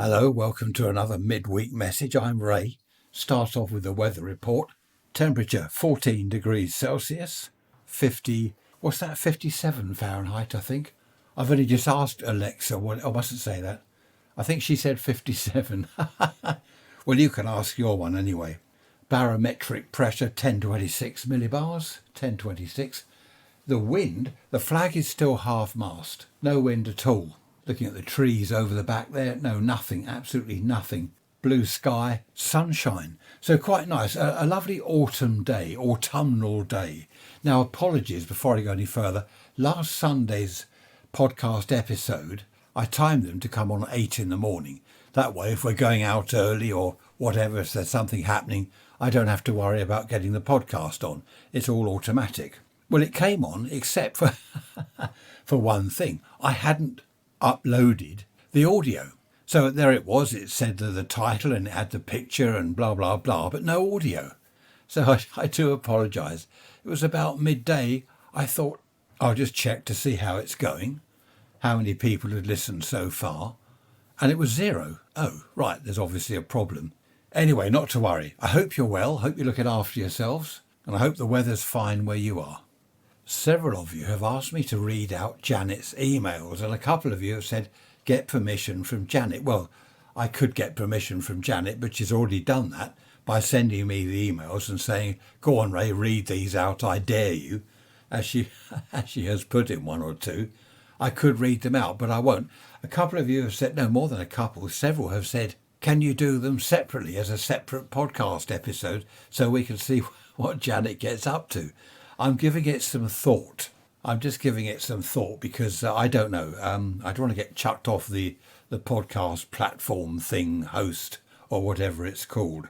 Hello, welcome to another midweek message. I'm Ray. Start off with the weather report. Temperature 14 degrees Celsius, 57 Fahrenheit, I think. I've only just asked Alexa, I mustn't say that. I think she said 57. Well, you can ask your one anyway. Barometric pressure 1026 millibars, 1026. The wind, the flag is still half mast. No wind at all. Looking at the trees over the back there, no, nothing, absolutely nothing. Blue sky, sunshine. So quite nice. A lovely autumnal day. Now, apologies before I go any further. Last Sunday's podcast episode, I timed them to come on at 8 in the morning. That way, if we're going out early or whatever, if there's something happening, I don't have to worry about getting the podcast on. It's all automatic. Well, it came on, except for for one thing. I hadn't uploaded the audio. So there it was. It said the title and it had the picture and blah, blah, blah, but no audio. So I do apologise. It was about midday. I thought I'll just check to see how it's going, how many people had listened so far. And it was 0. Oh, right. There's obviously a problem. Anyway, not to worry. I hope you're well. Hope you're looking after yourselves. And I hope the weather's fine where you are. Several of you have asked me to read out Janet's emails, and a couple of you have said, get permission from Janet. Well, I could get permission from Janet, but she's already done that by sending me the emails and saying, go on, Ray, read these out, I dare you, as she has put in one or two. I could read them out, but I won't. A couple of you have said, no, more than a couple, several have said, can you do them separately as a separate podcast episode so we can see what Janet gets up to? I'm giving it some thought. I'm just giving it some thought because I don't know. I don't want to get chucked off the podcast platform thing, host, or whatever it's called.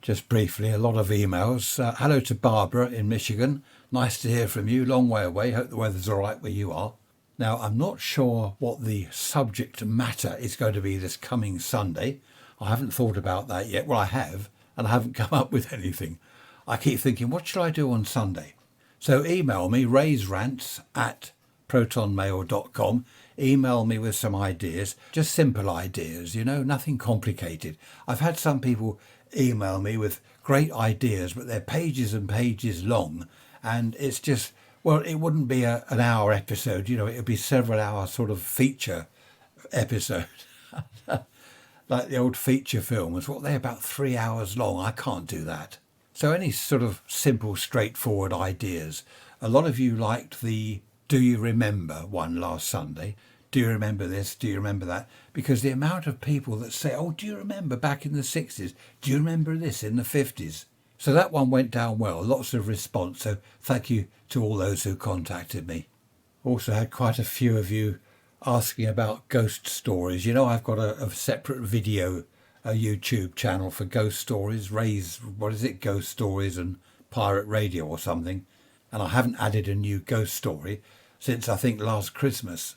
Just briefly, a lot of emails. Hello to Barbara in Michigan. Nice to hear from you. Long way away. Hope the weather's all right where you are. Now, I'm not sure what the subject matter is going to be this coming Sunday. I haven't thought about that yet. Well, I have, and I haven't come up with anything. I keep thinking, what shall I do on Sunday? So email me, raysrants@protonmail.com. Email me with some ideas, just simple ideas, nothing complicated. I've had some people email me with great ideas, but they're pages and pages long. And it's just, well, it wouldn't be an hour episode, it would be several hour sort of feature episode. Like the old feature films, they're about 3 hours long. I can't do that. So any sort of simple, straightforward ideas. A lot of you liked the Do You Remember one last Sunday. Do you remember this? Do you remember that? Because the amount of people that say, oh, do you remember back in the 60s? Do you remember this in the 50s? So that one went down well. Lots of response. So thank you to all those who contacted me. Also had quite a few of you asking about ghost stories. I've got a separate video a YouTube channel for ghost stories, Ghost Stories and Pirate Radio or something. And I haven't added a new ghost story since I think last Christmas.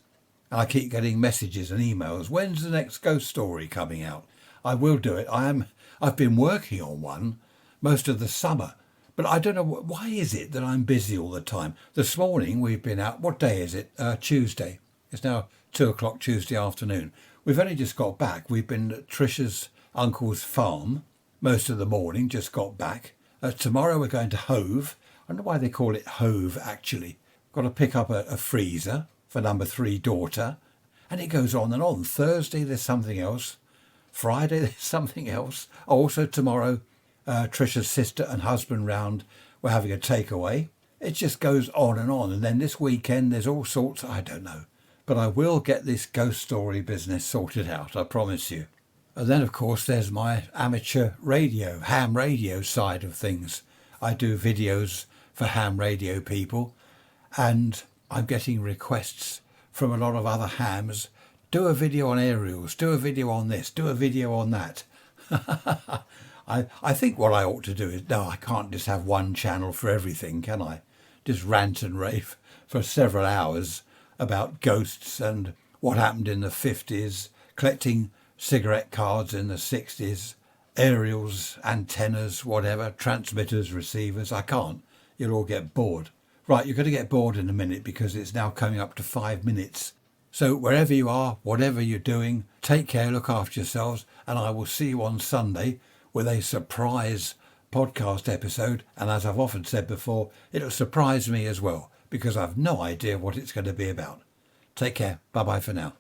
And I keep getting messages and emails. When's the next ghost story coming out? I will do it. I've been working on one most of the summer, but I don't know why is it that I'm busy all the time. This morning we've been out. What day is it? Tuesday. It's now 2:00 Tuesday afternoon. We've only just got back. We've been at Trisha's uncle's farm most of the morning, just got back. Tomorrow we're going to Hove. I don't know why they call it Hove, actually. Got to pick up a freezer for number 3 daughter. And it goes on and on. Thursday there's something else. Friday there's something else. Also tomorrow, Trisha's sister and husband round. We're having a takeaway. It just goes on. And then this weekend there's all sorts. I don't know. But I will get this ghost story business sorted out, I promise you. And then, of course, there's my amateur radio, ham radio side of things. I do videos for ham radio people, and I'm getting requests from a lot of other hams. Do a video on aerials, do a video on this, do a video on that. I think what I ought to do is, no, I can't just have one channel for everything, can I? Just rant and rave for several hours about ghosts and what happened in the 50s, collecting cigarette cards in the 60s, aerials, antennas, whatever, transmitters, receivers. I can't. You'll all get bored. Right, you're going to get bored in a minute because it's now coming up to 5 minutes So wherever you are, whatever you're doing, take care, look after yourselves, and I will see you on Sunday with a surprise podcast episode. And as I've often said before, it'll surprise me as well, because I've no idea what it's going to be about. Take care. Bye-bye for now.